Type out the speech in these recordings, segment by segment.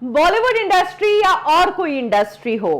Bollywood industry या और कोई इंडस्ट्री हो,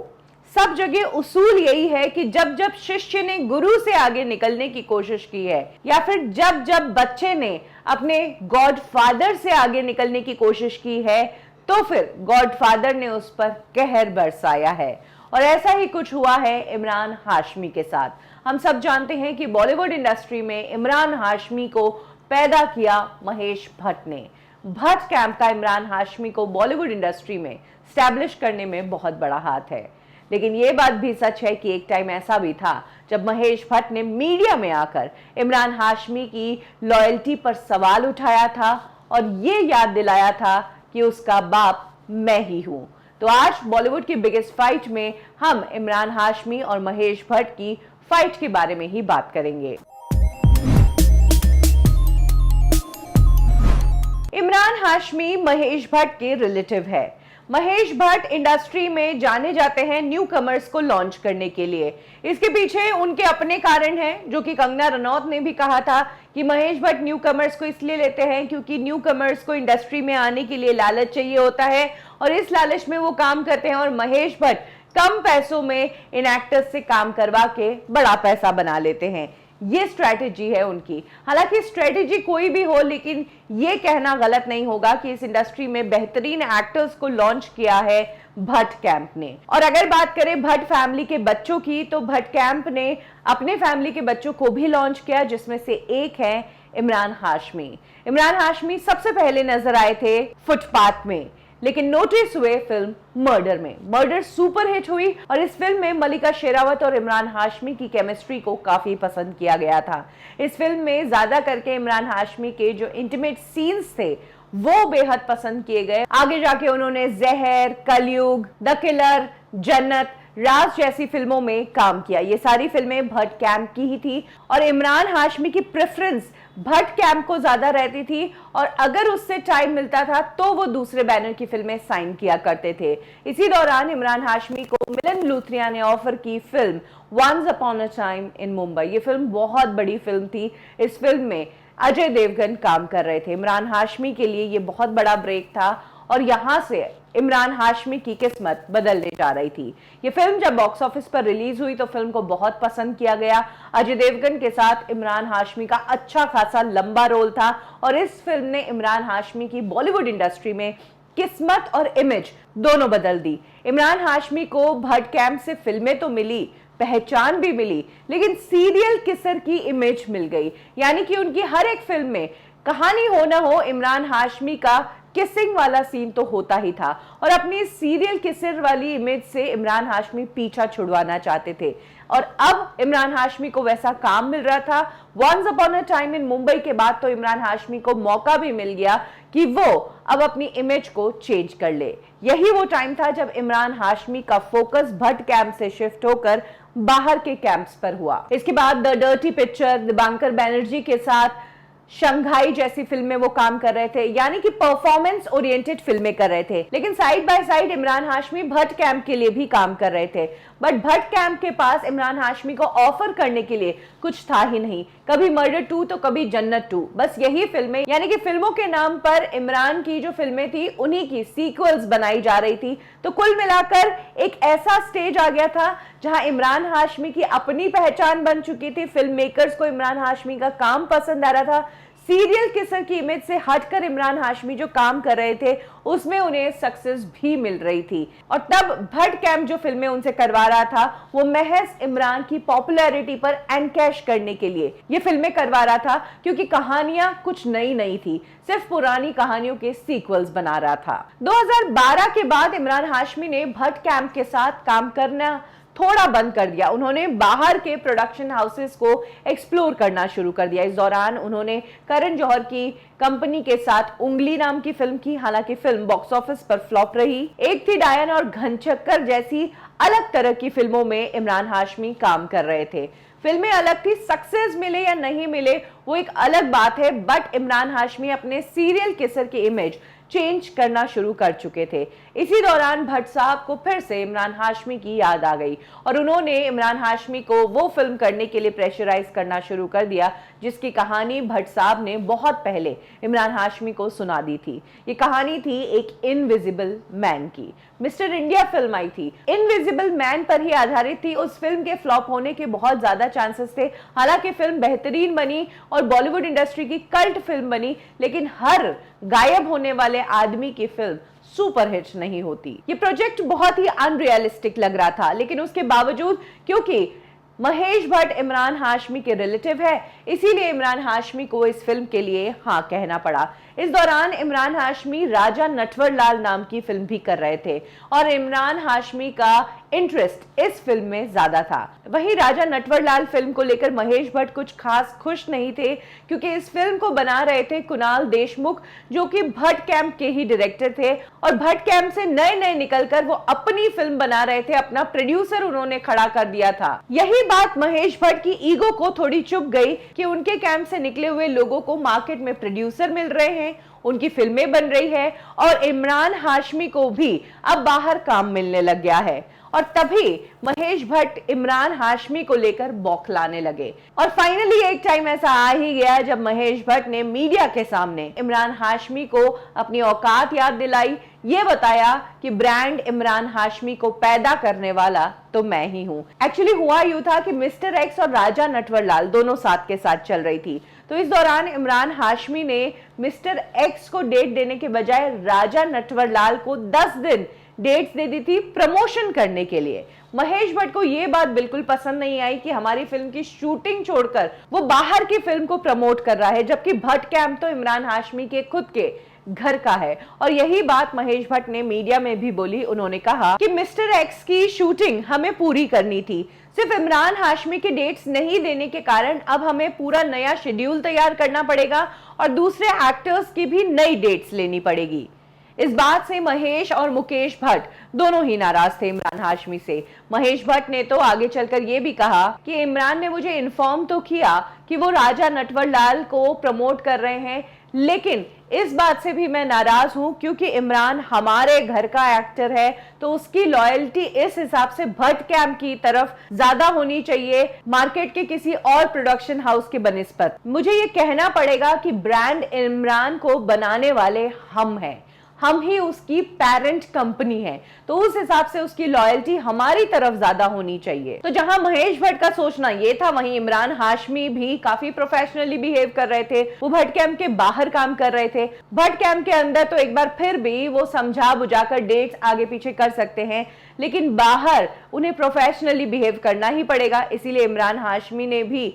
सब जगह उसूल यही है कि जब जब शिष्य ने गुरु से आगे निकलने की कोशिश की है या फिर जब जब बच्चे ने अपने गॉडफादर से आगे निकलने की कोशिश की है तो फिर गॉडफादर ने उस पर कहर बरसाया है। और ऐसा ही कुछ हुआ है इमरान हाशमी के साथ। हम सब जानते हैं कि बॉलीवुड इंडस्ट्री में इमरान हाशमी को पैदा किया महेश भट्ट ने। भट्ट कैंप का इमरान हाशमी को बॉलीवुड इंडस्ट्री में स्टैब्लिश करने में बहुत बड़ा हाथ है। लेकिन यह बात भी सच है कि एक टाइम ऐसा भी था जब महेश भट्ट ने मीडिया में आकर इमरान हाशमी की लॉयल्टी पर सवाल उठाया था और ये याद दिलाया था कि उसका बाप मैं ही हूं। तो आज बॉलीवुड की बिगेस्ट फाइट में हम इमरान हाशमी और महेश भट्ट की फाइट के बारे में ही बात करेंगे। इमरान हाशमी महेश भट्ट के रिलेटिव है। महेश भट्ट इंडस्ट्री में जाने जाते हैं न्यू कमर्स को लॉन्च करने के लिए। इसके पीछे उनके अपने कारण हैं, जो कि कंगना रनौत ने भी कहा था कि महेश भट्ट न्यू कमर्स को इसलिए लेते हैं क्योंकि न्यू कमर्स को इंडस्ट्री में आने के लिए लालच चाहिए होता है और इस लालच में वो काम करते हैं और महेश भट्ट कम पैसों में इन एक्टर्स से काम करवा के बड़ा पैसा बना लेते हैं। ये स्ट्रैटेजी है उनकी। हालांकि स्ट्रैटेजी कोई भी हो, लेकिन ये कहना गलत नहीं होगा कि इस इंडस्ट्री में बेहतरीन एक्टर्स को लॉन्च किया है भट्ट कैंप ने। और अगर बात करें भट्ट फैमिली के बच्चों की, तो भट्ट कैंप ने अपने फैमिली के बच्चों को भी लॉन्च किया, जिसमें से एक है इमरान हाशमी। इमरान हाशमी सबसे पहले नजर आए थे फुटपाथ में, लेकिन नोटिस हुए फिल्म मर्डर में। मर्डर सुपरहिट हुई और इस फिल्म में मल्लिका शेरावत और इमरान हाशमी की केमिस्ट्री को काफी पसंद किया गया था। इस फिल्म में ज्यादा करके इमरान हाशमी के जो इंटीमेट सीन्स थे वो बेहद पसंद किए गए। आगे जाके उन्होंने जहर, कलयुग, द किलर, जन्नत, राज जैसी फिल्मों में काम किया। ये सारी फिल्में भट्ट कैंप की ही थी और इमरान हाशमी की प्रेफरेंस भट्ट कैंप को ज्यादा रहती थी और अगर उससे टाइम मिलता था तो वो दूसरे बैनर की फिल्में साइन किया करते थे। इसी दौरान इमरान हाशमी को मिलन लूथरिया ने ऑफर की film once upon a time in Mumbai. ये फिल्म बहुत बड़ी फिल्म थी। इस फिल्म में अजय देवगन काम कर रहे थे। इमरान हाशमी के लिए ये बहुत बड़ा ब्रेक था और यहां से इमरान हाशमी की किस्मत बदलने जा रही थी। ये फिल्म जब बॉक्स ऑफिस पर रिलीज हुई तो फिल्म को बहुत पसंद किया गया। अजय देवगन के साथ इमरान हाशमी का अच्छा खासा लंबा रोल था और इस फिल्म ने इमरान हाशमी की बॉलीवुड इंडस्ट्री में किस्मत और इमेज दोनों बदल दी। इमरान हाशमी को भट्ट कैंप से फिल्में तो मिली, पहचान भी मिली, लेकिन सीरियल किसर की इमेज मिल गई। यानी कि उनकी हर एक फिल्म में कहानी हो ना हो, इमरान हाशमी का किसिंग वाला सीन तो होता ही था और अपनी सीरियल किसर वाली इमेज से इमरान हाशमी पीछा छुड़वाना चाहते थे और अब इमरान हाशमी को वैसा काम मिल रहा था। Once upon a time in Mumbai के बाद तो इमरान हाशमी को मौका भी मिल गया कि वो अब अपनी इमेज को चेंज कर ले। यही वो टाइम था जब इमरान हाशमी का फोकस भट्ट कैंप से शिफ्ट होकर बाहर के कैंप्स पर हुआ। इसके बाद द डर्टी पिक्चर, दिबांकर बैनर्जी के साथ शंघाई जैसी फिल्में वो काम कर रहे थे, यानी कि परफॉर्मेंस ओरिएंटेड फिल्में कर रहे थे। लेकिन side by side Imran Hashmi Bhatt camp के लिए भी काम कर रहे थे। बट भट्ट कैंप के पास इमरान हाशमी को ऑफर करने के लिए कुछ था ही नहीं। कभी मर्डर 2 तो कभी जन्नत 2, बस यही फिल्में, यानी कि फिल्मों के नाम पर इमरान की जो फिल्में थी उन्हीं की सीक्वल्स बनाई जा रही थी। तो कुल मिलाकर एक ऐसा स्टेज आ गया था जहां इमरान हाशमी की अपनी पहचान बन चुकी थी। फिल्म मेकर्स को इमरान हाशमी का काम पसंद आ रहा था। सीरियल किसर की इमेज से हटकर इमरान हाशमी जो काम कर रहे थे उसमें उन्हें सक्सेस भी मिल रही थी और तब भट्ट कैंप जो फिल्में उनसे करवा रहा था वो महज इमरान की पॉपुलैरिटी पर एनकैश करने के लिए ये फिल्में करवा रहा था, क्योंकि कहानियां कुछ नई नहीं थी, सिर्फ पुरानी कहानियों के सीक्वल्स बना रहा था। 2012 के बाद इमरान हाशमी ने भट्ट कैंप के साथ काम करना थोड़ा बंद कर दिया। उन्होंने बाहर के प्रोडक्शन हाउसेस को एक्सप्लोर करना शुरू कर दिया। इस दौरान उन्होंने करण जौहर की कंपनी के साथ उंगली नाम की फिल्म की। हालांकि फिल्म बॉक्स ऑफिस पर फ्लॉप रही। एक थी डायन और घनचक्कर जैसी अलग तरह की फिल्मों में इमरान हाशमी काम कर रहे थे। फिल्में अलग थी, सक्सेस मिले या नहीं मिले वो एक अलग बात है, बट इमरान हाशमी अपने सीरियल किसर की इमेज चेंज करना शुरू कर चुके थे। इसी दौरान भट्ट साहब को फिर से इमरान हाशमी की याद आ गई और उन्होंने इमरान हाशमी को वो फिल्म करने के लिए प्रेशराइज करना शुरू कर दिया जिसकी कहानी भट्ट साहब ने बहुत पहले इमरान हाशमी को सुना दी थी। ये कहानी थी एक इनविजिबल मैन की। मिस्टर इंडिया फिल्म आई थी, इनविजिबल मैन पर ही आधारित थी। उस फिल्म के फ्लॉप होने के बहुत ज्यादा चांसेस थे। हालांकि फिल्म बेहतरीन बनी और बॉलीवुड इंडस्ट्री की कल्ट फिल्म बनी, लेकिन हर गायब होने वाले आदमी की फिल्म सुपरहिट नहीं होती। ये प्रोजेक्ट बहुत ही अनरियलिस्टिक लग रहा था, लेकिन उसके बावजूद क्योंकि महेश भट्ट इमरान हाशमी के रिलेटिव है, इसीलिए इमरान हाशमी को इस फिल्म के लिए हाँ कहना पड़ा। इस दौरान इमरान हाशमी राजा नटवरलाल नाम की फिल्म भी कर रहे थे और इमरान हाशमी का इंटरेस्ट इस फिल्म में ज्यादा था। वहीं राजा नटवरलाल फिल्म को लेकर महेश भट्ट कुछ खास खुश नहीं थे, क्योंकि इस फिल्म को बना रहे थे कुणाल देशमुख, जो कि भट्ट कैंप के ही डायरेक्टर थे और भट्ट कैंप से नए नए निकलकर वो अपनी फिल्म बना रहे थे। अपना प्रोड्यूसर उन्होंने खड़ा कर दिया था। यही बात महेश भट्ट की ईगो को थोड़ी चुभ गई कि उनके कैंप से निकले हुए लोगों को मार्केट में प्रोड्यूसर मिल रहे हैं, उनकी फिल्में बन रही है और इमरान हाशमी को भी अब बाहर काम मिलने लग गया है। और तभी महेश भट्ट इमरान हाशमी को लेकर बौखलाने लगे और फाइनली एक टाइम ऐसा आ ही गया जब महेश भट्ट ने मीडिया के सामने इमरान हाशमी को अपनी औकात याद दिलाई। ये बताया कि ब्रांड इमरान हाशमी को पैदा करने वाला तो मैं ही हूं। एक्चुअली हुआ यूं था कि मिस्टर एक्स और राजा नटवरलाल दोनों साथ के साथ चल रही थी, तो इस दौरान इमरान हाशमी ने मिस्टर एक्स को डेट देने के बजाय राजा नटवरलाल को 10 दिन डेट्स दे दी थी प्रमोशन करने के लिए। महेश भट्ट को यह बात बिल्कुल पसंद नहीं आई कि हमारी फिल्म की शूटिंग छोड़कर वो बाहर की फिल्म को प्रमोट कर रहा है, जबकि भट्ट कैंप तो इमरान हाशमी के खुद के घर का है। और यही बात महेश भट्ट ने मीडिया में भी बोली। उन्होंने कहा कि मिस्टर एक्स की शूटिंग हमें पूरी करनी थी, सिर्फ इमरान हाशमी के डेट्स नहीं देने के कारण अब हमें पूरा नया शेड्यूल तैयार करना पड़ेगा और दूसरे एक्टर्स की भी नई डेट्स लेनी पड़ेगी। इस बात से महेश और मुकेश भट्ट दोनों ही नाराज थे इमरान हाशमी से। महेश भट्ट ने तो आगे चलकर यह भी कहा कि इमरान ने मुझे इन्फॉर्म तो किया कि वो राजा नटवरलाल को प्रमोट कर रहे हैं, लेकिन इस बात से भी मैं नाराज हूं क्योंकि इमरान हमारे घर का एक्टर है, तो उसकी लॉयल्टी इस हिसाब से भट्ट कैंप की तरफ ज्यादा होनी चाहिए मार्केट के किसी और प्रोडक्शन हाउस के बनिस्बत। मुझे ये कहना पड़ेगा कि ब्रांड इमरान को बनाने वाले हम हैं, हम ही उसकी पेरेंट कंपनी है, तो उस हिसाब से उसकी लॉयल्टी हमारी तरफ ज्यादा होनी चाहिए। तो जहां महेश भट्ट का सोचना ये था, वहीं इमरान हाशमी भी काफी प्रोफेशनली बिहेव कर रहे थे। वो भट्ट कैंप के बाहर काम कर रहे थे, भट्ट कैंप के अंदर तो एक बार फिर भी वो समझा बुझाकर डेट्स आगे पीछे कर सकते हैं, लेकिन बाहर उन्हें प्रोफेशनली बिहेव करना ही पड़ेगा। इसीलिए इमरान हाशमी ने भी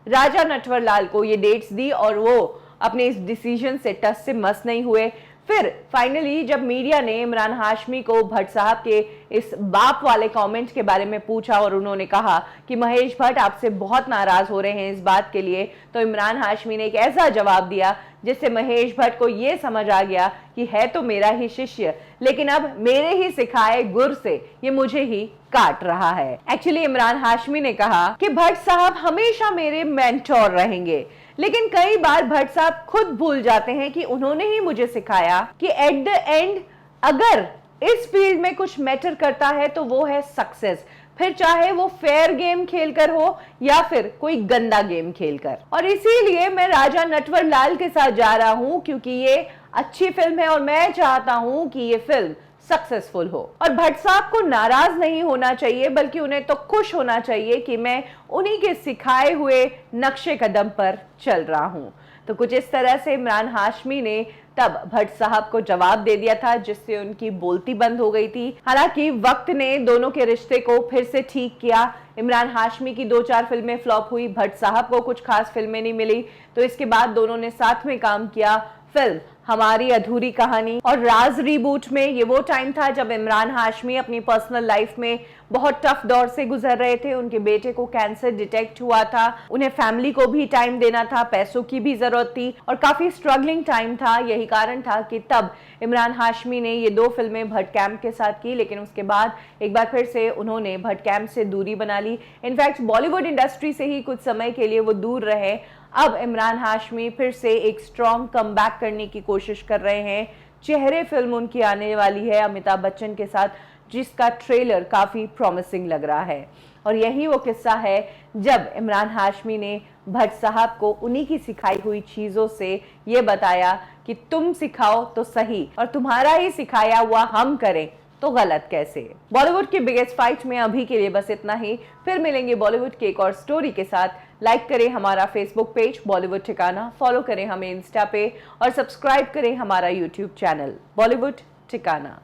राजा नटवरलाल को ये डेट्स दी और वो अपने इस डिसीजन से टस से मस नहीं हुए। फिर फाइनली जब मीडिया ने इमरान हाशमी को भट्ट साहब के इस बाप वाले कमेंट के बारे में पूछा और उन्होंने कहा कि महेश भट्ट आपसे बहुत नाराज हो रहे हैं इस बात के लिए, तो इमरान हाशमी ने एक ऐसा जवाब दिया जिससे महेश भट्ट को यह समझ आ गया कि है तो मेरा ही शिष्य, लेकिन अब मेरे ही सिखाए गुर से ये मुझे ही काट रहा है। एक्चुअली इमरान हाशमी ने कहा कि भट्ट साहब हमेशा मेरे मेंटोर रहेंगे, लेकिन कई बार भट्ट साहब खुद भूल जाते हैं कि उन्होंने ही मुझे सिखाया कि एट द एंड अगर इस फील्ड में कुछ मैटर करता है तो वो है सक्सेस, फिर चाहे वो फेयर गेम खेलकर हो या फिर कोई गंदा गेम खेलकर। और इसीलिए मैं राजा नटवरलाल के साथ जा रहा हूं क्योंकि ये अच्छी फिल्म है और मैं चाहता हूं कि ये फिल्म सक्सेसफुल हो। और भट्ट साहब को नाराज नहीं होना चाहिए, बल्कि उन्हें तो खुश होना चाहिए कि मैं उन्हीं के सिखाए हुए नक्शे कदम पर चल रहा हूं। तो कुछ इस तरह से इमरान हाशमी ने तब भट्ट साहब को जवाब दे दिया था, जिससे उनकी बोलती बंद हो गई थी। हालांकि वक्त ने दोनों के रिश्ते को फिर से ठीक किया। इमरान हाशमी की 2-4 फिल्में फ्लॉप हुई, भट्ट साहब को कुछ खास फिल्में नहीं मिली, तो इसके बाद दोनों ने साथ में काम किया। फिल्म हमारी अधूरी कहानी और राज रीबूट में ये वो टाइम था जब इमरान हाशमी अपनी पर्सनल लाइफ में बहुत टफ दौर से गुजर रहे थे। उनके बेटे को कैंसर डिटेक्ट हुआ था, उन्हें फैमिली को भी टाइम देना था, पैसों की भी जरूरत थी और काफी स्ट्रगलिंग टाइम था। यही कारण था कि तब इमरान हाशमी ने ये 2 फिल्में भट्ट कैंप के साथ की, लेकिन उसके बाद एक बार फिर से उन्होंने भट्ट कैंप से दूरी बना ली। इनफैक्ट बॉलीवुड इंडस्ट्री से ही कुछ समय के लिए वो दूर रहे। अब इमरान हाशमी फिर से एक स्ट्रॉन्ग कमबैक करने की कोशिश कर रहे हैं, चेहरे फिल्म उनकी आने वाली है अमिताभ बच्चन के साथ, जिसका ट्रेलर काफ़ी प्रॉमिसिंग लग रहा है। और यही वो किस्सा है जब इमरान हाशमी ने भट्ट साहब को उन्हीं की सिखाई हुई चीज़ों से ये बताया कि तुम सिखाओ तो सही, और तुम्हारा ही सिखाया हुआ हम करें तो गलत कैसे। बॉलीवुड की बिगेस्ट फाइट में अभी के लिए बस इतना ही। फिर मिलेंगे बॉलीवुड की एक और स्टोरी के साथ। लाइक करें हमारा फेसबुक पेज बॉलीवुड ठिकाना, फॉलो करें हमें इंस्टा पे और सब्सक्राइब करें हमारा यूट्यूब चैनल बॉलीवुड ठिकाना।